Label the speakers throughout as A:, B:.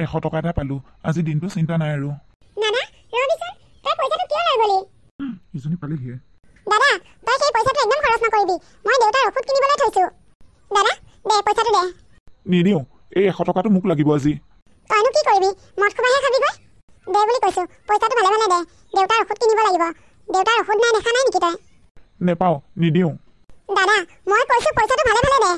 A: 100 টকা এটা পালো আজি দিনটো চিন্তা নাই আৰু
B: দাদা ৰবিচোন তই পইচাটো কিয় লৈ গলি
A: ইজনী পালেহিয়ে
B: দাদা তই সেই পইচাটো একদম খৰচ নকৰিবি মই দেউতাৰ ঔষধ কিনিবলৈ থৈছো দাদা দে পইচাটো দে
A: নিদিওঁ এই 100 টকাটো মোক লাগিব আজি
B: তইনো কি কৰিবি মদ খোৱাহে খাবিগৈ দে বুলি কৈছো পইচাটো ভালে ভালে দে দেউতাৰ ঔষধ কিনিব লাগিব দেউতাৰ ঔষধ নাই দেখা নাই নেকি তই
A: নেপাওঁ নিদিওঁ
B: দাদা মই কৈছো পইচাটো ভালে ভালে দে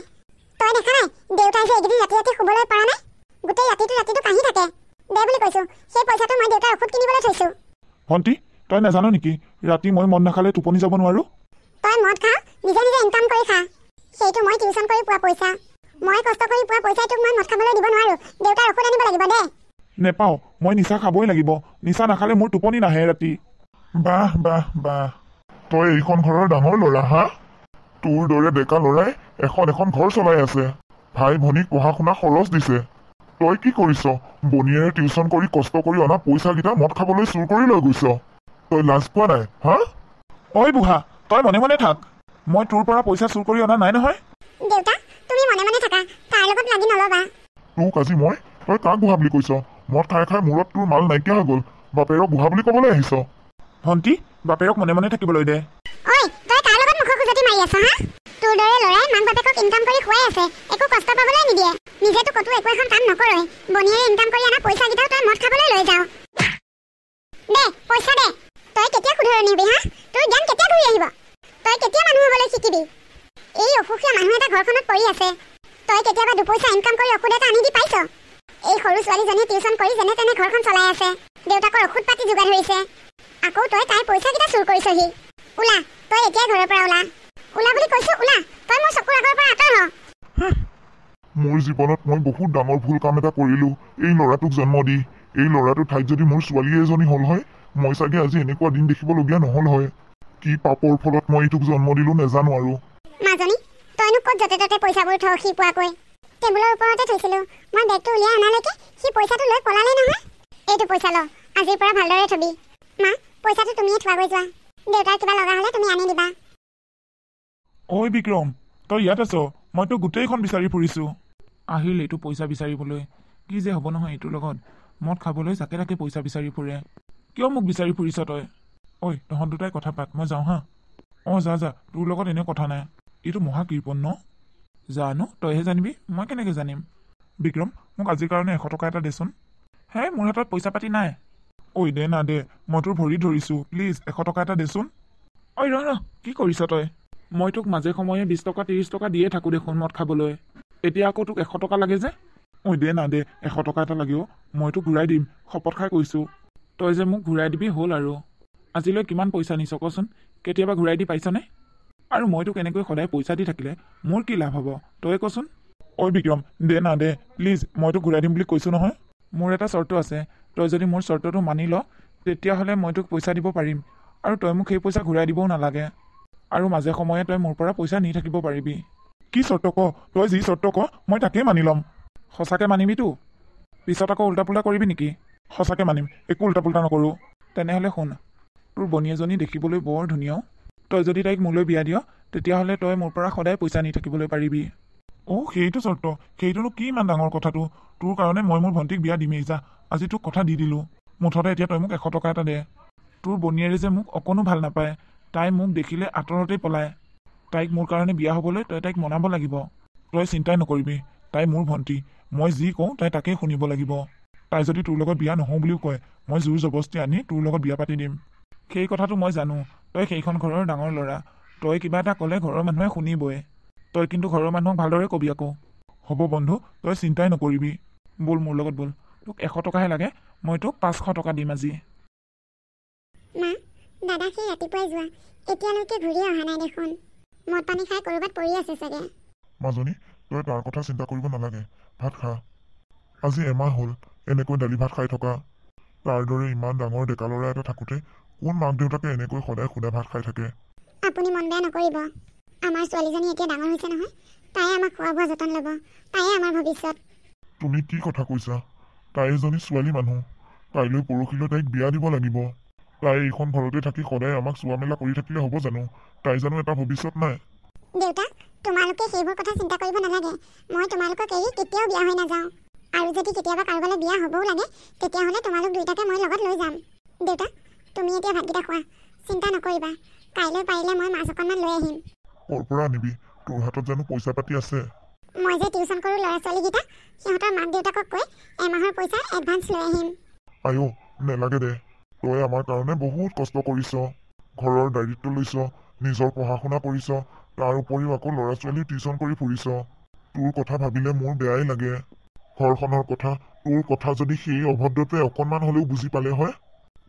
B: তই দেখা নাই দেউতাই যে এইকেইদিন ৰাতি ৰাতি শুবলৈ পৰা নাই গোটেই ৰাতিটো কাহি থাকে দে বুলি কৈছো সেই পইচাটো মই দেউতাৰ ঔষধ কিনিবলৈ থৈছো
A: ভণ্টি তই নাজানো নেকি ৰাতি মই মদ নাখালে টোপনি যাব নোৱাৰো
B: তই মদ খা নিজে নিজে ইনকাম কৰি খা সেইটো মই টিউচন কৰি পোৱা পইচা মই কষ্ট কৰি পোৱা পইচাই তোক মই মদ খাবলৈ দিব নোৱাৰো দেউতাৰ ঔষধ আনিব লাগিব দে
A: নেপাওঁ মই নিচা খাবই লাগিব নিচা নাখালে মোৰ টোপনি নাহে ৰাতি
C: বাহ বাহ বাহ তই এইখন ঘৰৰ ডাঙৰ ল'ৰা হা তোৰ দৰে ডেকা ল'ৰাই এখন ঘৰ চলাই আছে ভাই ভনীক পঢ়া শুনা খৰচ দিছে তই কি কৰিছ বনিয়েৰে টিউচন কৰি কষ্ট কৰি অনা পইচাকেইটা মদ খাবলৈ চুৰ কৰি লৈ গৈছ তই লাজ পোৱা নাই হা
A: ঐ বুঢ়া তই মনে মনে থাক মই তোৰ পৰা পইচা চুৰ কৰি অনা নাই নহয়
B: দেউতা তুমি মনে মনে থাকা তাৰ লগত লাগি নলবা
C: তোক আজি মই তই কাক বুঢ়া বুলি কৈছ মদ খাই খাই মূৰত তোৰ মাল নাইকিয়া হৈ গ'ল বাপেৰক বুঢ়া বুলি ক'বলৈ আহিছ
A: ভণ্টি বাপেৰক মনে মনে থাকিবলৈ দে
B: ঐ তই তাৰ লগত মুখৰ খুজতি মাৰি আছ হা তোৰ দৰে ল'ৰাই মাক বাপেকক ইনকাম কৰি খুৱাই আছে একো কষ্ট পাবলৈ নিদিয়ে নিজেতো ক'তো একো এখন কাম নকৰে বনিয়ে ইনকাম কৰি অনা পইচাকেইটাও তই মদ খাবলৈ লৈ যাও দে পইচা দে তই কেতিয়া শুধৰণি হবি হা তোৰ জ্ঞান কেতিয়া ঘূৰি আহিব তই কেতিয়া মানুহ হ'বলৈ শিকিবি এই অসুখীয়া মানুহ এটা ঘৰখনত পৰি আছে তই কেতিয়াবা দুপইচা ইনকাম কৰি ঔষধ এটা আনি দি পাইছ এই সৰু ছোৱালীজনীয়ে টিউচন কৰি যেনে তেনে ঘৰখন চলাই আছে দেউতাকৰ ঔষধ পাতি যোগাৰ ধৰিছে আকৌ তই তাইৰ পইচাকেইটা চুৰ কৰিছহি ওলা তই এতিয়াই ঘৰৰ পৰা ওলা ওলা বুলি কৈছো ওলা তই মোৰ চকুৰ আগৰ পৰা আঁতৰ হ
C: মোৰ জীৱনত মই বহুত ডাঙৰ ভুল কাম এটা কৰিলোঁ এই ল'ৰাটোক জন্ম দি এই ল'ৰাটোৰ ঠাইত যদি মোৰ ছোৱালী এজনী হ'ল হয় মই চাগে আজি এনেকুৱা দিন দেখিবলগীয়া নহ'ল হয় কি পাপৰ ফলত মই এইটোক জন্ম দিলোঁ নেজানো আৰু
B: মাজনী তইনো ক'ত য'তে ত'তে পইচাবোৰ থ সি পোৱাকৈ টেবুলৰ ওপৰতে থৈছিলোঁ মই বেগটো উলিয়াই অনালৈকে সি পইচাটো লৈ পলালে নহয় এইটো পইচা ল আজিৰ পৰা ভালদৰে থবি মা পইচাটো তুমিয়ে থোৱাগৈ যোৱা দেউতাৰ কিবা লগা হ'লে তুমি আনি দিবা
A: ঐ বিক্ৰম তই ইয়াত আছ মই তোক গোটেইখন বিচাৰি ফুৰিছোঁ আহিল এইটো পইচা বিচাৰিবলৈ কি যে হ'ব নহয় এইটোৰ লগত মদ খাবলৈ যাকে তাকে পইচা বিচাৰি ফুৰে কিয় মোক বিচাৰি ফুৰিছ তই ঐ তহঁত দুটাই কথা পাত মই যাওঁ হা অঁ যা তোৰ লগত এনে কথা নাই এইটো মহাকীৰ্পন ন জানো তইহে জানিবি মই কেনেকৈ জানিম বিক্ৰম মোক আজিৰ কাৰণে 100 টকা এটা দেচোন হে মোৰ হাতত পইচা পাতি নাই ঐ দে না দে মই তোৰ ভৰি ধৰিছোঁ প্লিজ 100 টকা এটা দেচোন ঐ ৰ কি কৰিছ তই মই তোক মাজে সময়ে 20 টকা 30 টকা দিয়ে থাকোঁ দেখোন মদ খাবলৈ এতিয়া আকৌ তোক 100 টকা লাগে যে ঐ দে না দে 100 টকা এটা লাগিব মই তোক ঘূৰাই দিম শপত খাই কৈছোঁ তই যে মোক ঘূৰাই দিবি হ'ল আৰু আজিলৈ কিমান পইচা নিছ কচোন কেতিয়াবা ঘূৰাই দি পাইছনে আৰু মই তোক এনেকৈ সদায় পইচা দি থাকিলে মোৰ কি লাভ হ'ব তই কচোন ঐ বিক্ৰম দে না দে প্লিজ মই তোক ঘূৰাই দিম বুলি কৈছোঁ নহয় মোৰ এটা চৰ্ত আছে তই যদি মোৰ চৰ্তটো মানি ল তেতিয়াহ'লে মই তোক পইচা দিব পাৰিম আৰু তই মোক সেই পইচা ঘূৰাই দিবও নালাগে আৰু মাজে সময়ে তই মোৰ পৰা পইচা নি থাকিব পাৰিবি কি চৰ্ত ক তই যি চৰ্ত ক মই তাকেই মানি ল'ম সঁচাকৈ মানিবিতো পিছত আকৌ উল্টা পুল্টা কৰিবি নেকি সঁচাকৈ মানিম একো উল্টা পুল্টা নকৰোঁ তেনেহ'লে শুন তোৰ বনী এজনী দেখিবলৈ বৰ ধুনীয়াও তই যদি তাইক মোলৈ বিয়া দিয় তেতিয়াহ'লে তই মোৰ পৰা সদায় পইচা নি থাকিবলৈ পাৰিবি অ' সেইটো চৰ্ত সেইটোনো কি ইমান ডাঙৰ কথাটো তোৰ কাৰণে মই মোৰ ভণ্টিক বিয়া দিমেই যা আজি তোক কথা দি দিলোঁ মুঠতে এতিয়া তই মোক 100 টকা এটা দে তোৰ বনীয়েৰে যে মোক অকণো ভাল নাপায় তাই মোক দেখিলে আঁতৰতেই পলায় তাইক মোৰ কাৰণে বিয়া হ'বলৈ তই তাইক মনাব লাগিব তই চিন্তাই নকৰিবি তাই মোৰ ভণ্টি মই যি কওঁ তাই তাকেই শুনিব লাগিব তাই যদি তোৰ লগত বিয়া নহওঁ বুলিও কয় মই জোৰ জবস্তি আনি তোৰ লগত বিয়া পাতি দিম সেই কথাটো মই জানো তই সেইখন ঘৰৰ ডাঙৰ ল'ৰা তই কিবা এটা ক'লে ঘৰৰ মানুহে শুনিবই তই কিন্তু ঘৰৰ মানুহক ভালদৰে কবি আকৌ হ'ব বন্ধু তই চিন্তাই নকৰিবি ব'ল মোৰ লগত ব'ল তোক 100 টকাহে লাগে মই তোক 500 টকা দিম আজি
B: মা দাদা সেই ৰাতিপুৱাই যোৱা এতিয়ালৈকে ঘূৰি অহা নাই দেখোন মদ পানী খাই ক'ৰবাত পৰি আছে চাগে
C: মাজনী তই তাৰ কথা চিন্তা কৰিব নালাগে ভাত খা আজি এমাহ হ'ল এনেকৈ দালি ভাত খাই থকা তাৰ দৰে ইমান ডাঙৰ ডেকা ল'ৰা এটা থাকোঁতে কোন মাক দেউতাকে এনেকৈ সদায় সুদা ভাত খাই থাকে
B: আপুনি মন বেয়া নকৰিব আমাৰ ছোৱালীজনী এতিয়া ডাঙৰ হৈছে নহয় তাই আমাক খোৱা বোৱা যতন ল'ব তাইয়ে আমাৰ ভৱিষ্যত
C: তুমি কি কথা কৈছা তাই এজনী ছোৱালী মানুহ কাইলৈ পৰহিলৈ তাইক বিয়া দিব লাগিব তাই এইখন ঘৰতে থাকি সদায় আমাক চোৱা মেলা কৰি থাকিলে হ'ব জানো তাই জানো এটা ভৱিষ্যত নাই
B: দেউতা তোমালোকে সেইবোৰ কথা চিন্তা কৰিব নালাগে মই তোমালোকক এৰি কেতিয়াও বিয়া হৈ নাযাওঁ আৰু যদি কেতিয়াবা কাৰোবালৈ বিয়া হ'বও লাগে তেতিয়াহ'লে তোমালোক দুইটাকে মই লগত লৈ যাম। দেউতা, তুমি এতিয়া ভাতকেইটা খোৱা, চিন্তা নকৰিবা। কাইলৈ পাৰিলে মই মাছ অকণমান লৈ আহিম।
C: ক'ৰ পৰা আনিবি? তোৰ হাতত জানো পইচা পাতি আছে?
B: মই যে টিউচন কৰোঁ ল'ৰা ছোৱালীকেইটা, সিহঁতৰ মাক দেউতাকক কৈ এমাহৰ পইচা এডভান্স লৈ আহিম।
C: আয়ো, নেলাগে দে। তই আমাৰ কাৰণে বহুত কষ্ট কৰিছ, ঘৰৰ দায়িত্ব লৈছ, নিজৰ পঢ়া শুনা কৰিছ, তাৰ উপৰিও আকৌ ল'ৰা ছোৱালী টিউচন কৰি ফুৰিছ। তোৰ কথা ভাবিলে মোৰ বেয়াই লাগে। ঘৰখনৰ কথা, তোৰ কথা যদি সেই অভদ্ৰটোৱে অকণমান হ'লেও বুজি পালে হয়,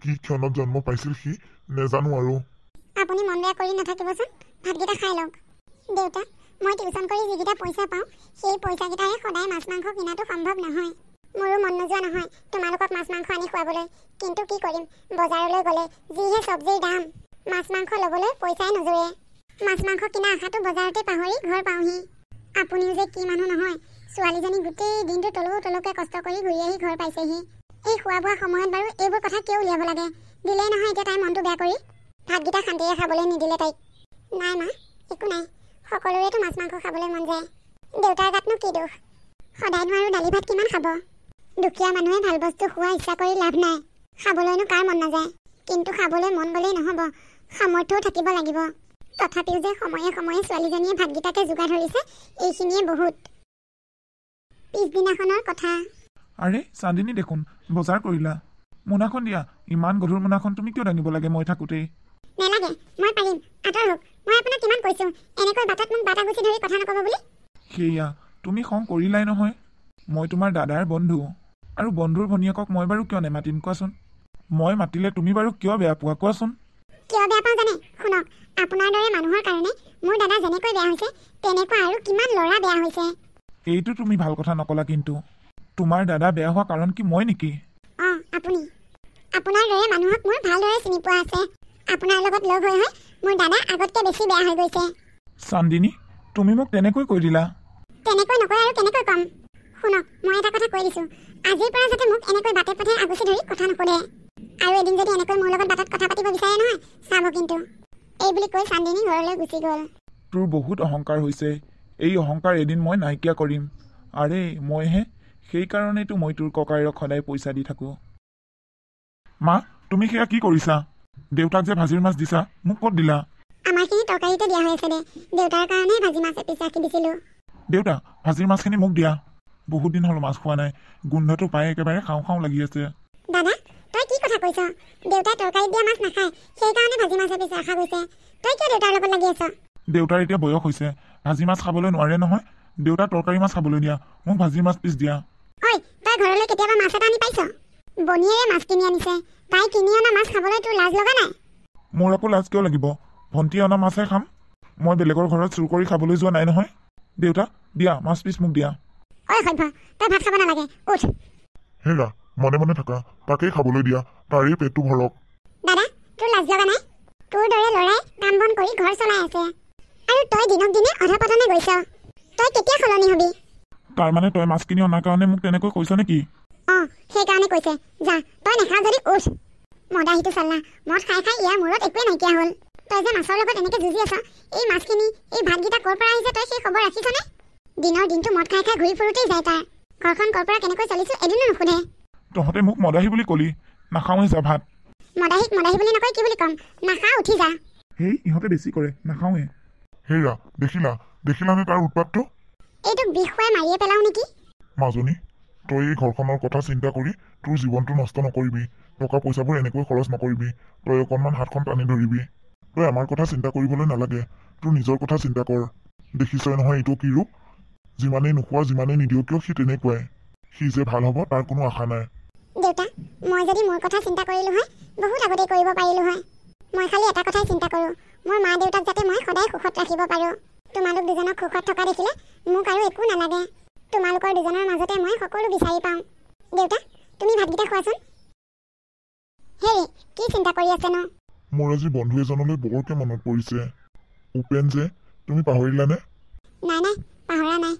C: কি ক্ষণত জন্ম পাইছিল সি নেজানো আৰু।
B: আপুনি মন বেয়া কৰি নাথাকিবচোন, ভাতকেইটা খাই লওক। দেউতা, মই টিউচন কৰি যিকেইটা পইচা পাওঁ সেই পইচাকেইটাৰে সদায় মাছ মাংস কিনাটো সম্ভৱ নহয়। মোৰো মন নোযোৱা নহয় তোমালোকক মাছ মাংস আনি খুৱাবলৈ, কিন্তু কি কৰিম, বজাৰলৈ গ'লে যিহে চব্জিৰ দাম, মাছ মাংস ল'বলৈ পইচাই নোজোৰে। মাছ মাংস কিনা আশাটো বজাৰতে পাহৰি ঘৰ পাওঁহি। আপুনিও যে কি মানুহ নহয়, ছোৱালীজনী গোটেই দিনটো তলকে কষ্ট কৰি ঘূৰি আহি ঘৰ পাইছেহি। এই খোৱা বোৱা সময়ত বাৰু এইবোৰ কথা কিয় উলিয়াব লাগে? দিলেই নহয় এতিয়া তাইৰ মনটো বেয়া কৰি। ভাতকেইটা শান্তিৰে খাবলৈ নিদিলে তাইক। নাই মা, একো নাই, সকলোৰেতো মাছ মাংস খাবলৈ মন যায়। দেউতাৰ গাতনো কি দোষ? সদায়নো আৰু দালি ভাত কিমান খাব? দুখীয়া মানুহে ভাল বস্তু খোৱা ইচ্ছা কৰি লাভ নাই। খাবলৈনো কাৰ মন নাযায়? কিন্তু খাবলৈ মন গ'লেই নহ'ব, সামৰ্থ্যও থাকিব লাগিব। তথাপিও যে সময়ে সময়ে ছোৱালীজনীয়ে ভাতকেইটাকে যোগাৰ ধৰিছে, এইখিনিয়ে বহুত। পিছদিনাখনৰ কথা।
A: আৰে চান্দিনী দেখোন বজাৰ কৰিলা। মোনাখন দিয়া, ইমান গধুৰ মোনাখন তুমি কিয় দাঙিব লাগে মই থাকোঁতেই?
B: নেলাগে, মই পাৰিম, আঁতৰ হওক। মই আপোনাক কিমান কৈছোঁ এনেকৈ বাটত মোক বাটা গুচি ধৰি কথা নক'ব বুলি।
A: সেয়া, তুমি খং কৰিলাই নহয়। মই তোমাৰ দাদাৰ বন্ধু, আৰু বন্ধুৰ ভনীয়েকক মই বাৰু কিয় নেমাতিম কোৱাচোন? মই মাতিলে তুমি বাৰু কিয় বেয়া পোৱা কোৱাচোন?
B: কিয় বেয়া পাওঁ জানে? শুনক, আপোনাৰ দৰে মানুহৰ কাৰণে মোৰ দাদা যেনেকৈ বেয়া হৈছে তেনেকুৱা আৰু কিমান ল'ৰা বেয়া হৈছে।
A: এইটো তুমি ভাল কথা নকলা কিন্তু। তোমাৰ দাদা বেয়া হোৱা কাৰণ কি মই নেকি?
B: অঁ, আপুনি। আপোনাৰ দৰে মানুহক মোৰ ভালদৰে চিনি পোৱা আছে। আপোনাৰ লগত লগ হৈ মোৰ দাদা আগতকৈ বেছি বেয়া হৈ গৈছে।
A: চান্দিনী, তুমি মোক তেনেকৈ কৈ দিলা?
B: তেনেকৈ নকয় আৰু কেনেকৈ ক'ম? শুনক, মই এটা কথা কৈ দিছোঁ, আজিৰ পৰা যাতে মোক এনেকৈ বাটে পথে আগুচি ধৰি কথা নকৰে। আৰু এদিন যদি এনেকৈ মোৰ লগত বাটত কথা পাতিব বিচাৰে নহয়, চাব কিন্তু। এই বুলি কৈ চান্দিনী ঘৰলৈ গুচি গ'ল।
A: তোৰ বহুত অহংকাৰ হৈছে, এই অহংকাৰ এদিন মই নাইকিয়া কৰিম। আৰে মইহে, সেইকাৰণেতো মই তোৰ ককায়েৰক সদায় পইচা দি থাকোঁ। মা, তুমি সেয়া কি কৰিছা? দেউতাক যে ভাজিৰ মাছ দিছা, মোক ক'ত দিলা?
B: আমাৰখিনি তৰকাৰীতে দিয়া হৈ আছে দে। দেউতাৰ কাৰণে ভাজি মাছ এপিচ ৰাখি দিছিলোঁ।
A: দেউতা, ভাজিৰ মাছখিনি মোক দিয়া। বহুত দিন হ'ল মাছ খোৱা নাই, গোন্ধটো পাই একেবাৰে খাওঁ খাওঁ লাগি আছে।
B: দাদা, তই কি কথা কৈছ? দেউতাই তৰকাৰীত দিয়া মাছ নাখায়, সেইকাৰণে ভাজি মাছ এপিচ ৰখা গৈছে। তই কিয় দেউতাৰ লগত লাগি আছ?
A: দেউতাৰ এতিয়া বয়স হৈছে, ভাজি মাছ খাবলৈ নোৱাৰে নহয়। দেউতাক তৰকাৰী মাছ খাবলৈ দিয়া, মোক ভাজি মাছ পিচ দিয়া।
B: ঐ, তই ঘৰলৈ কেতিয়াবা মাছ এটা আনি পাইছ? বনীয়েৰে মাছ কিনি আনিছে, তাই কিনি অনা মাছ খাবলৈ তোৰ লাজ লগা নাই?
A: মোৰ আকৌ লাজ কিয় লাগিব? ভণ্টিয়ে অনা মাছহে খাম, মই বেলেগৰ ঘৰত চুৰ কৰি খাবলৈ যোৱা নাই নহয়। দেউতা, দিয়া মাছ পিচ মোক দিয়া।
B: ঐ সভ্য, তই ভাত খাব নালাগে, উঠ।
C: হেৰা, মনে মনে থাকা, তাকেই খাবলৈ দিয়া, তাৰেই পেটটো ভৰক।
B: দাদা, তোৰ লাজ লগা নাই? তোৰ দৰে ল'ৰাই কাম বন কৰি ঘৰ চলাই আছে, আৰু তই দিনক দিনে অধপতনে গৈছ। তই কেতিয়া সলনি হবি?
A: তাৰমানে তই মাছ কিনি অনাৰ কাৰণে মোক তেনেকৈ কৈছ নেকি?
B: অঁ, সেইকাৰণে কৈছে। যা, তই নেখাৱ যদি উঠ। মদাহীটো চাল্লা, মদ খাই খাই ইয়াৰ মূৰত একোৱে নাইকিয়া হ'ল। তই যে মাছৰ লগত এনেকৈ যুঁজি আছ, এই মাছখিনি, এই ভাতকেইটা ক'ৰ পৰা আহিছে তই সেই খবৰ ৰাখিছনে? দিনৰ দিনটো মদ খাই খাই ঘূৰি ফুৰোতেই যায় তাৰ। ঘৰখন ক'ৰ পৰা কেনেকৈ চলিছো এদিনো নুসুধে।
A: তহঁতে মোক মদাহী বুলি কলি, নাখাওঁৱে যা ভাত।
B: মদাহীক মদাহী বুলি নকয় কি বুলি ক'ম? নাখাওঁ, উঠি যা।
A: সেই ইহঁতে বেছি কৰে, নাখাওঁৱে।
C: হেৰা, দেখিলানে তাৰ উৎপাতটো?
B: এইটোক বিষ খুৱাই মাৰিয়ে পেলাওঁ নেকি?
C: মাজনী, তই এই ঘৰখনৰ কথা চিন্তা কৰি তোৰ জীৱনটো নষ্ট নকৰিবি। টকা পইচাবোৰ এনেকৈ খৰচ নকৰিবি। তই অকণমান হাতখন টানি ধৰিবি। তই আমাৰ কথা চিন্তা কৰিবলৈ নালাগে, তোৰ নিজৰ কথা চিন্তা কৰ। দেখিছই নহয় এইটো কি ৰূপ? যিমানেই নোখোৱা, যিমানেই নিদিওঁ কিয় সি তেনেকুৱাই। সি যে ভাল হ'ব তাৰ কোনো আশা নাই।
B: দেউতা, মই যদি মোৰ কথা চিন্তা কৰিলোঁ হয়, বহুত আগতেই কৰিব পাৰিলোঁ হয়। মই খালি এটা কথাই চিন্তা কৰোঁ, মোৰ মা দেউতাক যাতে মই সদায় সুখত ৰাখিব পাৰোঁ। তোমালোক দুজনক সুখত থকা দেখিলে মোক আৰু একো নালাগে। তোমালোকৰ দুজনৰ মাজতে মই সকলো বিচাৰি পাওঁ। দেউতা, তুমি ভাতকেইটা খোৱাচোন। হেৰি, কি চিন্তা কৰি আছেনো?
C: মোৰ আজি বন্ধু এজনলৈ বৰকৈ মনত পৰিছে। উপেন যে, তুমি পাহৰিলানে?
B: নাই নাই, পাহৰা নাই।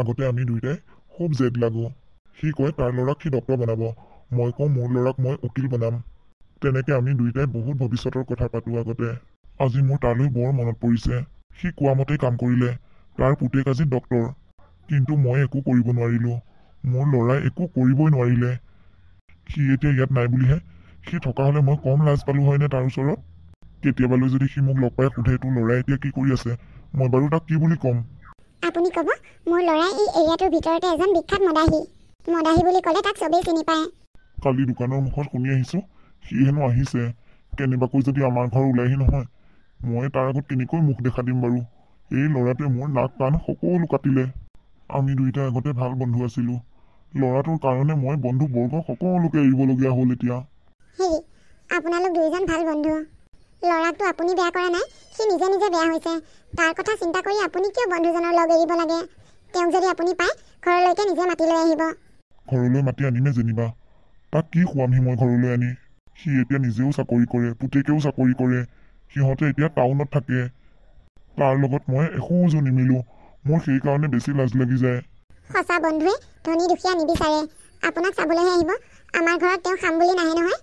C: আগতে আমি দুয়োটাই খুব জেদ লাগো। সি কয় তাৰ ল'ৰাক সি ডক্তৰ বনাব, মই কওঁ মোৰ ল'ৰাক মই উকিল বনাম। তেনেকৈ আমি দুয়োটাই বহুত ভৱিষ্যতৰ কথা পাতোঁ আগতে। আজি মোৰ তালৈ বৰ মনত পৰিছে। সি কোৱা মতেই কাম কৰিলে, তাৰ পুতেক আজি ডক্তৰ। কিন্তু মই একো কৰিব নোৱাৰিলোঁ। মোৰ ল'ৰাই একো কৰিবই নোৱাৰিলে। সি এতিয়া ইয়াত নাই বুলিহে। সি থকা হ'লে মই কম লাজ পালো হয়নে তাৰ ওচৰত? কেতিয়াবালৈ যদি সি মোক লগ পাই সোধে তোৰ ল'ৰাই এতিয়া কি কৰি আছে, মই বাৰু তাক কি বুলি ক'ম?
B: আপুনি ক'ব মোৰ ল'ৰাই এই এৰিয়াটোৰ ভিতৰতে এজন বিখ্যাত মদাহী। মদাহী বুলি ক'লে তাক চবেই চিনি পায়।
C: কালি দোকানৰ মুখত শুনি আহিছোঁ সি হেনো আহিছে। কেনেবাকৈ যদি আমাৰ ঘৰ ওলাইহি নহয়, মই তাৰ আগত কেনেকৈ মুখ দেখা দিম বাৰু? এই ল'ৰাটোৱে মোৰ নাক কাণ সকলো কাটিলে। আমি দুয়োটা আগতে ভাল বন্ধু আছিলোঁ। ল'ৰাটোৰ কাৰণে মই বন্ধু বৰ্গ সকলোকে এৰিবলগীয়া হ'ল এতিয়া।
B: হেৰি, আপোনালোক দুয়োজন ভাল বন্ধু। ল'ৰাকটো আপুনি বেয়া কৰা নাই, সি নিজে নিজে বেয়া হৈছে। তাৰ কথা চিন্তা কৰি আপুনি কিয় বন্ধুজনৰ লগ এৰিব লাগে? তেওঁক যদি আপুনি পায় ঘৰলৈকে নিজে মাতি লৈ আহিব।
C: ঘৰলৈ মাতি আনিমে যেনিবা। তাক কি খুৱামহি মই ঘৰলৈ আনি? সি এতিয়া নিজেও চাকৰি কৰে, পুতেকেও চাকৰি কৰে। সিহঁতে এতিয়া টাউনত থাকে। তাৰ লগত মই এখোজো নিমিলো। মোৰ সেইকাৰণে বেছি লাজ লাগি যায়।
B: সঁচা বন্ধুৱে ধনী দুখীয়া নিবিচাৰে, আপোনাক চাবলৈহে আহিব। আমাৰ ঘৰত তেওঁ খাম বুলি নাহে নহয়।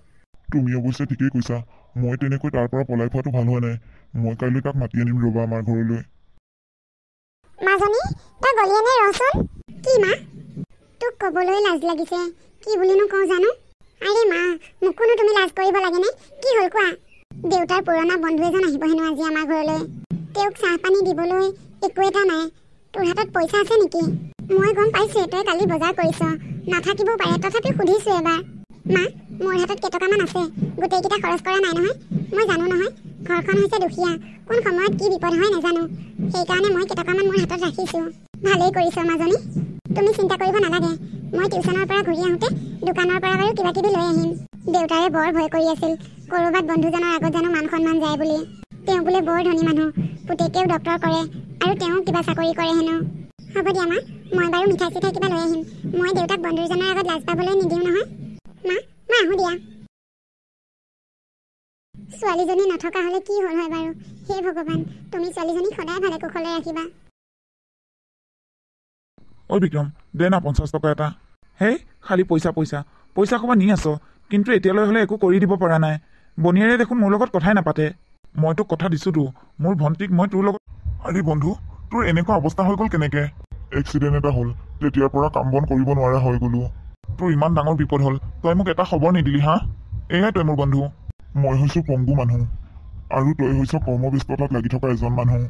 C: তুমি অৱশ্যে ঠিকেই কৈছা। মই তেনেকৈ তাৰ পৰা পলাই ফুৰাটো ভাল হোৱা নাই। মই কাইলৈ তাক মাতি আনিম ৰবা আমাৰ ঘৰলৈ।
B: মাজনী, তই গলিয়ে নে? ৰচোন। কি মা? তোক ক'বলৈ লাজ লাগিছে। কি বুলিনো কওঁ জানো? আৰে মা, মোকোনো তুমি লাজ কৰিব লাগেনে? কি হ'ল কোৱা? দেউতাৰ পুৰণা বন্ধু এজন আহিব হেনো আজি আমাৰ ঘৰলৈ। তেওঁক চাহ পানী দিবলৈ একো এটা নাই। তোৰ হাতত পইচা আছে নেকি? মই গম পাইছোঁ তই কালি বজাৰ কৰিছ, নাথাকিবও পাৰে, তথাপিও সুধিছোঁ এবাৰ। মা, মোৰ হাতত কেইটকামান আছে। গোটেইকেইটা খৰচ কৰা নাই নহয়। মই জানো নহয় ঘৰখন হৈছে দুখীয়া, কোন সময়ত কি বিপদ হয় নাজানো। সেইকাৰণে মই কেইটকামান মোৰ হাতত ৰাখিছোঁ। ভালেই কৰিছ মাজনী, তুমি চিন্তা কৰিব নালাগে। মই টিউচনৰ পৰা ঘূৰি আহোঁতে দোকানৰ পৰা বাৰু কিবা কিবি লৈ আহিম। দেউতাৰে বৰ ভয় কৰি আছিল ক'ৰবাত বন্ধুজনৰ আগত জানো মান সন্মান যায় বুলি। তেওঁ বোলে বৰ ধনী মানুহ, পুতেকেও ডক্টৰ কৰে আৰু তেওঁ কিবা চাকৰি কৰে হেনো। হ'ব দিয়া মা, মই বাৰু মিঠাই চিঠাই কিবা লৈ আহিম। মই দেউতাক বন্ধুজনৰ আগত লাজ পাবলৈ নিদিওঁ নহয়। মা, মই আহোঁ দিয়া। ছোৱালীজনী নথকা হ'লে কি হ'ল হয় বাৰু? হে ভগৱান, তুমি ছোৱালীজনীক সদায় ভালে কুশলে ৰাখিবা।
A: ঐ বিক্ৰম, দে না 50 টকা এটা। হেই, খালি পইচা পইচা পইচা ক'বা নি আছ, কিন্তু এতিয়ালৈ হ'লে একো কৰি দিব পৰা নাই। বনিয়াৰে দেখোন মোৰ লগত কথাই নাপাতে। মই তোক কথা দিছোঁতো, মোৰ ভণ্টিক মই তোৰ লগত।
C: আৰে বন্ধু, তোৰ এনেকুৱা অৱস্থা হৈ গ'ল কেনেকে? এক্সিডেণ্ট এটা হ'ল, তেতিয়াৰ পৰা কাম বন কৰিব নোৱাৰা হৈ গ'লো।
A: তোৰ ইমান ডাঙৰ বিপদ হ'ল, তই মোক এটা খবৰ নিদিলি হা? এয়াই তই মোৰ বন্ধু।
C: মই হৈছোঁ পংগু মানুহ আৰু তই হৈছ কৰ্মব্যস্ততাত লাগি থকা এজন মানুহ।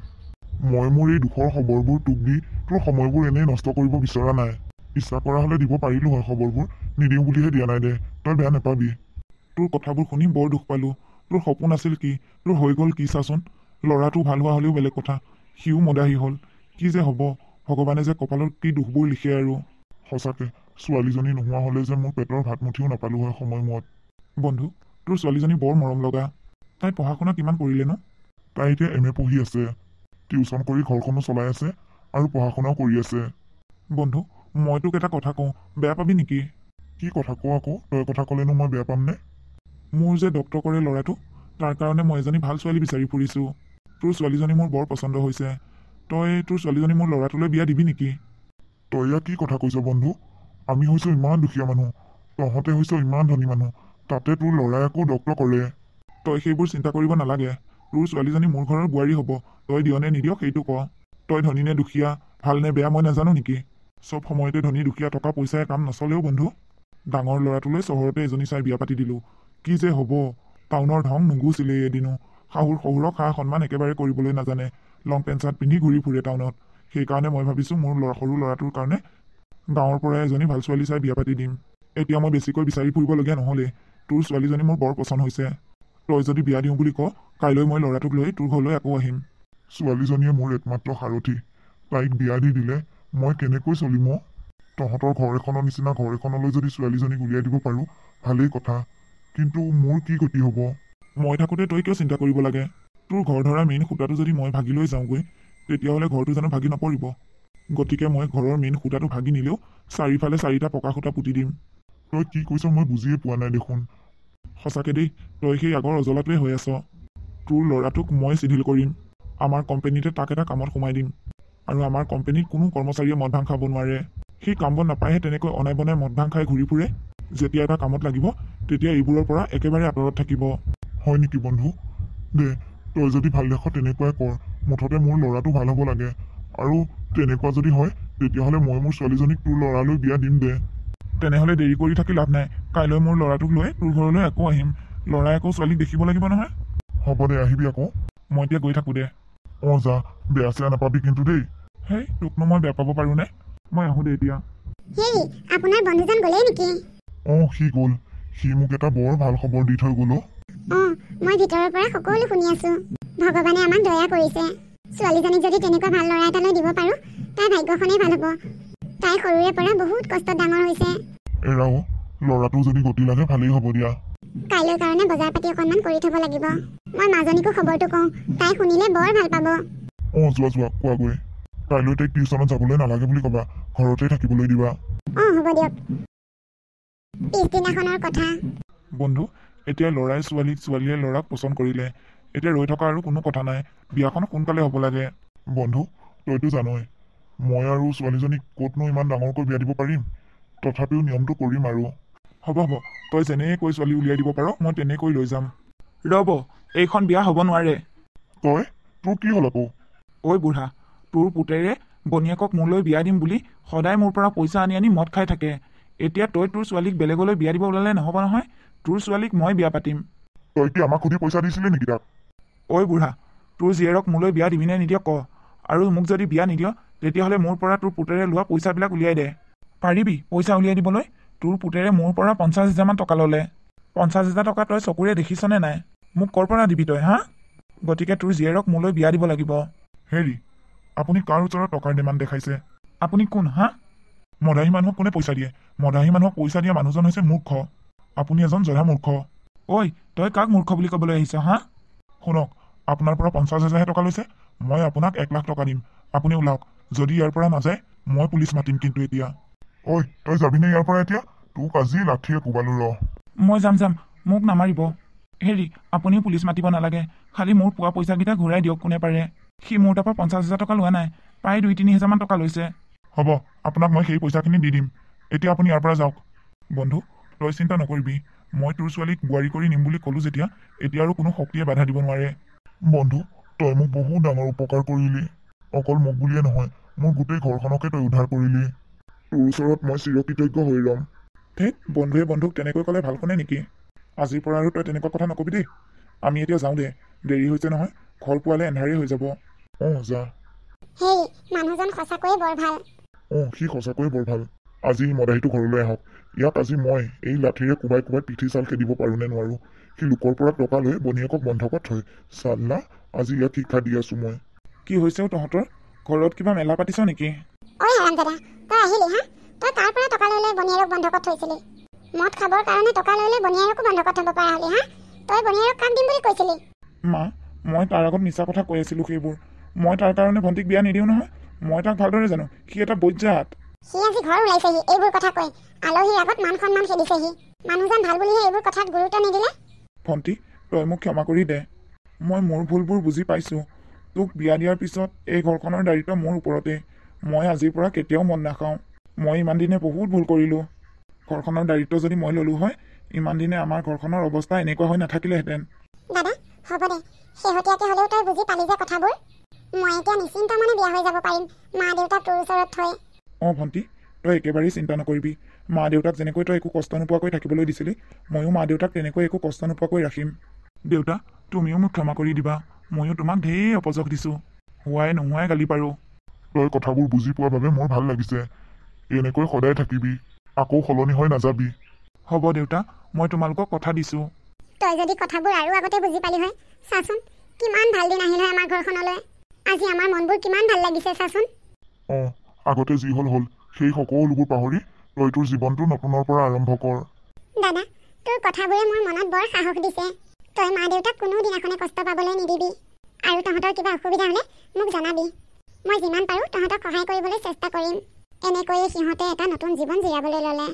C: মই মোৰ এই দুখৰ খবৰবোৰ তোক দি তোৰ সময়বোৰ এনেই নষ্ট কৰিব বিচৰা নাই। ইচ্ছা কৰা হ'লে দিব পাৰিলো হয় খবৰবোৰ, নিদিওঁ বুলিহে দিয়া নাই দে। তই বেয়া নাপাবি।
A: তোৰ কথাবোৰ শুনি বৰ দুখ পালোঁ। তোৰ সপোন আছিল কি, তোৰ হৈ গ'ল কি চাচোন। ল'ৰাটো ভাল হোৱা হ'লেও বেলেগ কথা, সিও মদাহী হ'ল। কি যে হ'ব, ভগৱানে যে কপালত কি দুখবোৰ লিখে আৰু।
C: সঁচাকে ছোৱালীজনী নোহোৱা হ'লে যে মোৰ পেটৰ ভাত মুঠিও নাপালো হয় সময়মত।
A: বন্ধু, তোৰ ছোৱালীজনী বৰ মৰম লগা। তাই পঢ়া শুনা কিমান কৰিলে ন?
C: তাই এতিয়া MA পঢ়ি আছে। টিউচন কৰি ঘৰখনো চলাই আছে আৰু পঢ়া শুনাও কৰি আছে।
A: বন্ধু, মই তোক এটা কথা কওঁ, বেয়া পাবি নেকি?
C: কি কথা কওঁ আকৌ? তই কথা ক'লেনো মই বেয়া পামনে?
A: মোৰ যে ডক্টৰ কৰে ল'ৰাটো, তাৰ কাৰণে মই এজনী ভাল ছোৱালী বিচাৰি ফুৰিছোঁ। তোৰ ছোৱালীজনী মোৰ বৰ পচন্দ হৈছে। তই তোৰ ছোৱালীজনী মোৰ ল'ৰাটোলৈ বিয়া দিবি নেকি?
C: তই ইয়াত কি কথা কৈছ বন্ধু? আমি হৈছোঁ ইমান দুখীয়া মানুহ, তহঁতে হৈছ ইমান ধনী মানুহ, তাতে তোৰ ল'ৰাই আকৌ ডক্টৰ কৰে।
A: তই সেইবোৰ চিন্তা কৰিব নালাগে। তোৰ ছোৱালীজনী মোৰ ঘৰৰ বোৱাৰী হ'ব। তই দিয় নে নিদিয় সেইটো ক। তই ধনী নে দুখীয়া, ভাল নে বেয়া মই নাজানো নেকি? চব সময়তে ধনী দুখীয়া টকা পইচাই কাম নচলেও বন্ধু। ডাঙৰ ল'ৰাটোলৈ চহৰতে এজনী চাই বিয়া পাতি দিলোঁ। কি যে হ'ব, টাউনৰ ধং নুগুচিলে এদিনো। শাহুৰ শহুৰক সা সন্মান একেবাৰে কৰিবলৈ নাজানে, লং পেণ্ট চাৰ্ট পিন্ধি ঘূৰি ফুৰে টাউনত। সেইকাৰণে মই ভাবিছোঁ মোৰ সৰু ল'ৰাটোৰ কাৰণে গাঁৱৰ পৰাই এজনী ভাল ছোৱালী চাই বিয়া পাতি দিম। এতিয়া মই বেছিকৈ বিচাৰি ফুৰিবলগীয়া নহ'লে। তোৰ ছোৱালীজনী মোৰ বৰ পচন্দ হৈছে। তই যদি বিয়া দিওঁ বুলি ক, কাইলৈ মই ল'ৰাটোক লৈ তোৰ ঘৰলৈ আকৌ আহিম।
C: ছোৱালীজনীয়ে মোৰ একমাত্ৰ সাৰথি। তাইক বিয়া দি দিলে মই কেনেকৈ চলিম? তহঁতৰ ঘৰ এখনৰ নিচিনা ঘৰ এখনলৈ যদি ছোৱালীজনীক উলিয়াই দিব পাৰোঁ ভালেই কথা, কিন্তু মোৰ কি গতি হ'ব?
A: মই থাকোঁতে তই কিয় চিন্তা কৰিব লাগে? তোৰ ঘৰ ধৰা মেইন খুঁটাটো যদি মই ভাগি লৈ যাওঁগৈ, তেতিয়াহ'লে ঘৰটো জানো ভাগি নপৰিব? গতিকে মই ঘৰৰ মেইন খুঁটাটো ভাগি নিলেও চাৰিওফালে 4টা পকা খুঁটা পুতি দিম।
C: তই কি কৈছ মই বুজিয়ে পোৱা নাই দেখোন।
A: সঁচাকে দেই, তই সেই আগৰ অজলাটোৱে হৈ আছ। তোৰ ল'ৰাটোক মই চিধিল কৰিম। আমাৰ কোম্পেনীতে তাক এটা কামত সোমাই দিম। আৰু আমাৰ কোম্পেনীত কোনো কৰ্মচাৰীয়ে মদ ভাং খাব নোৱাৰে। সেই কাম বন নাপায়হে তেনেকৈ অনাই বনাই মদ ভাং খাই ঘূৰি ফুৰে। যেতিয়া এটা কামত লাগিব তেতিয়া এইবোৰৰ পৰা একেবাৰে আঁতৰত থাকিব।
C: হয় নেকি বন্ধু? দে, তই যদি ভাল দেখ তেনেকুৱাই কৰ। মুঠতে মোৰ ল'ৰাটো ভাল হ'ব লাগে, আৰু তেনেকুৱা যদি হয় তেতিয়াহ'লে মই মোৰ ছোৱালীজনীক তোৰ ল'ৰালৈ বিয়া দিম দে।
A: তেনেহ'লে দেৰি কৰি থাকি লাভ নাই। কাইলৈ মোৰ ল'ৰাটোক লৈ তোৰ ঘৰলৈ আকৌ আহিম। ল'ৰাই আকৌ ছোৱালীক দেখিব লাগিব নহয়।
C: হ'ব দে, আহিবি আকৌ।
A: মই এতিয়া গৈ থাকোঁ দে।
C: যা, বেয়া চেয়া নাপাবি কিন্তু দেই।
A: হেই, তোকনো মই বেয়া পাব পাৰোঁনে? মই আহোঁ দে এতিয়া।
B: হেৰি, আপোনাৰ বন্ধুজন গ'লেই নেকি?
C: সি গ'ল। সি মোক এটা বৰ ভাল খবৰ দি থৈ গ'ল।
B: মই ভিতৰৰ পৰা সকলো শুনি আছো। ভগৱানে আমাক দয়া কৰিছে। ছোৱালীজনীক যদি তেনেকুৱা ভাল ল'ৰা এটালৈ দিব পাৰোঁ, তাইৰ ভাগ্যখনেই ভাল হ'ব। তাই সৰুৰে পৰা বহুত কষ্টত ডাঙৰ হৈছে।
C: এৰাও, ল'ৰাটো যদি গতি লাগে ভালেই হ'ব দিয়া।
B: কাইলৈৰ কাৰণে বজাৰ পাতি অকণমান কৰি থ'ব লাগিব। মই মাজনীকো খবৰটো কওঁ, তাই শুনিলে বৰ ভাল পাব।
C: যোৱা কোৱাগৈ। কাইলৈ তাইক টিউচনত যাবলৈ নালাগে বুলি ক'বা, ঘৰতে থাকিবলৈ দিবা।
B: হ'ব দিয়ক। পিছদিনাখনৰ কথা।
A: বন্ধু, এতিয়া ল'ৰাই ছোৱালীক, ছোৱালীয়ে ল'ৰাক পচন্দ কৰিলে। এতিয়া ৰৈ থকা আৰু কোনো কথা নাই। বিয়াখন সোনকালে হ'ব লাগে।
C: বন্ধু, তইতো জানই মই আৰু ছোৱালীজনীক ক'তনো ইমান ডাঙৰকৈ বিয়া দিব পাৰিম। তথাপিও নিয়মটো কৰিম আৰু।
A: হ'ব, তই যেনেকৈ ছোৱালী উলিয়াই দিব পাৰ, মই তেনেকৈ লৈ যাম। ৰ'ব, এইখন বিয়া হ'ব নোৱাৰে।
C: তোৰ কি হ'ল আকৌ?
A: ঐ বুঢ়া, তোৰ পুতেৰে বনীয়েকক মোলৈ বিয়া দিম বুলি সদায় মোৰ পৰা পইচা আনি আনি মদ খাই থাকে। এতিয়া তই তোৰ ছোৱালীক বেলেগলৈ বিয়া দিব ওলালে নহ'ব নহয়। তোৰ ছোৱালীক মই বিয়া পাতিম।
C: তই কি আমাক সুধি পইচা দিছিলি নেকি তাক?
A: ঐ বুঢ়া, তোৰ জীয়েৰক মোলৈ বিয়া দিবিনে নিদিয় ক। আৰু মোক যদি বিয়া নিদিয়, তেতিয়াহ'লে মোৰ পৰা তোৰ পুতেৰে লোৱা পইচাবিলাক উলিয়াই দে। পাৰিবি পইচা উলিয়াই দিবলৈ? তোৰ পুতেৰে মোৰ পৰা 50,000 টকা ল'লে। 50,000 টকা তই চকুৰে দেখিছনে নাই? মোক ক'ৰ পৰা দিবি তই, হা? গতিকে তোৰ জীয়েৰক মোলৈ বিয়া দিব লাগিব।
C: হেৰি, আপুনি কাৰ ওচৰত টকাৰ ডিমাণ্ড দেখাইছে?
A: আপুনি কোন, হা?
C: মদাহী মানুহক কোনে পইচা দিয়ে? মদাহী মানুহক পইচা দিয়া মানুহজন হৈছে মূৰ্খ। আপুনি এজন জধা মূৰ্খ।
A: ঐ, তই কাক মূৰ্খ বুলি ক'বলৈ আহিছ, হা?
C: শুনক, আপোনাৰ পৰা 50,000 টকা লৈছে, মই আপোনাক 1 লাখ টকা দিম। আপুনি ওলাওক। যদি ইয়াৰ পৰা নাযায়, মই পুলিচ মাতিম কিন্তু এতিয়া। তই যাবিনে ইয়াৰ পৰা এতিয়া? তোক আজি লাঠিৰে কোবালো ৰ।
A: মই যাম, মোক নামাৰিব। হেৰি, আপুনিও পুলিচ মাতিব নালাগে। খালি মোৰ পোৱা পইচাকেইটা ঘূৰাই দিয়ক কোনে পাৰে। সি মোৰ তাৰপৰা 50,000 টকা লোৱা নাই, প্ৰায় 2-3 হাজাৰমান টকা লৈছে।
C: হ'ব, আপোনাক মই সেই পইচাখিনি দি দিম। এতিয়া আপুনি ইয়াৰ পৰা যাওক। বন্ধু, তই চিন্তা নকৰিবি। মই তোৰ ছোৱালীক বোৱাৰী কৰি নিম বুলি ক'লো যেতিয়া, এতিয়া আৰু কোনো শক্তিয়ে বাধা দিব নোৱাৰে। বন্ধু, তই মোক বহুত ডাঙৰ উপকাৰ কৰিলি। অকল মোক বুলিয়ে নহয়, মোৰ গোটেই ঘৰখনকে তই উদ্ধাৰ কৰিলি। তোৰ ওচৰত মই চিৰকৃতজ্ঞ হৈ ৰ'ম।
A: ধেৎ, বন্ধুৱে বন্ধুক তেনেকৈ ক'লে ভাল শুনে নেকি? আজিৰ পৰা আৰু তই তেনেকুৱা কথা নকবি দেই। আমি এতিয়া যাওঁ দে, দেৰি হৈছে নহয়। ঘৰ পোৱালে এন্ধাৰেই হৈ যাব।
C: যা।
B: হেই, মানুহজন সঁচাকৈয়ে বৰ ভাল।
C: সি সঁচাকৈয়ে বৰ ভাল। আজি মদাহীটো ঘৰলৈ আহক। ইয়াক আজি মই এই লাঠিৰে কোবাই পিঠি চাল খেদিব পাৰোঁ নে নোৱাৰোঁ। সি লোকৰ পৰা টকা লৈ বনীয়েকক বন্ধকত থয়। চাল্লা, আজি ইয়াক শিক্ষা দি আছোঁ মই।
A: কি হৈছে তহঁতৰ? ঘৰত কিবা মেলা পাতিছ নেকি?
B: ঐ হাৰামজাদা, তই আহিলি হা? তই তাৰ পৰা টকা লৈ বনীয়েৰক বন্ধকত থৈছিলি। মদ খাবৰ কাৰণে টকা লৈ বনীয়েৰকো বন্ধকত থ'ব পৰা হ'লি, হা? তই বনীয়েৰক কাক দিম বুলি কৈছিলি?
A: মা, মই তাৰ আগত মিছা কথা কৈ আছিলোঁ সেইবোৰ। মই তাৰ কাৰণে ভণ্টিক বিয়া নিদিওঁ নহয়। মই তাক ভালদৰে জানো, সি এটা বজ্জাত।
B: সি আজি ঘৰ ওলাইছেহি এইবোৰ কথা কৈ। আলহীৰ আগত মান সন্মান খেদিছেহি। মানুহজন ভাল বুলিহে এইবোৰ কথাত গুৰুত্ব নিদিলে।
A: ভণ্টি, তই মোক ক্ষমা কৰি দে। মই মোৰ ভুলবোৰ বুজি পাইছোঁ। তোক বিয়া দিয়াৰ পিছত এই ঘৰখনৰ দায়িত্ব মোৰ ওপৰতে। মই আজিৰ পৰা কেতিয়াও মদ নাখাওঁ। মই ইমান দিনে বহুত ভুল কৰিলোঁ। ঘৰখনৰ দায়িত্ব যদি মই ল'লোঁ হয়, ইমান দিনে আমাৰ ঘৰখনৰ অৱস্থা এনেকুৱা হৈ নাথাকিলেহেঁতেন।
B: দাদা, হ'ব দে। শেহতীয়াকৈ হ'লেও তই বুজি পালি যে কথাবোৰ। মই এতিয়া নিশ্চিন্ত মনে বিয়া হৈ যাব পাৰিম, মা দেউতাক তোৰ ওচৰত থৈ।
A: ভণ্টি, তই একেবাৰেই চিন্তা নকৰিবি। মা দেউতাক যেনেকৈ তই একো কষ্ট নোপোৱাকৈ থাকিবলৈ দিছিলি, ময়ো মা দেউতাক তেনেকৈ একো কষ্ট নোপোৱাকৈ ৰাখিম। দেউতা, তুমিও মোক ক্ষমা কৰি দিবা। ময়ো তোমাক ঢেৰ অপযশ দিছোঁ। হোৱাই নোহোৱাই গালি পাৰোঁ।
C: তই কথাবোৰ বুজি পোৱাৰ বাবে মোৰ ভাল লাগিছে। এনেকৈ সদায় থাকিবি, আকৌ সলনি হৈ নাযাবি।
A: হ'ব দেউতা, মই তোমালোকক কথা দিছোঁ।
B: তই যদি কথাবোৰ আৰু আগতে বুজি পালি হয়, চাচোন কিমান ভাল দিন আহিল হয় আমাৰ ঘৰখনলৈ। আজি আমাৰ মনবোৰ কিমান ভাল লাগিছে চাচোন।
C: আগতে যি হ'ল, সেই সকলোবোৰ পাহৰি তই তোৰ জীৱনটো নতুনৰ পৰা আৰম্ভ কৰ।
B: দাদা, তোৰ কথাবোৰে মোৰ মনত বৰ সাহস দিছে। তই মা দেউতাক কোনো দিনাখনে কষ্ট পাবলৈ নিদিবি। আৰু তহঁতৰ কিবা অসুবিধা হ'লে মোক জনাবি। মই যিমান পাৰোঁ তহঁতক সহায় কৰিবলৈ চেষ্টা কৰিম। এনেকৈয়ে সিহঁতে এটা নতুন জীৱন জীয়াবলৈ ল'লে।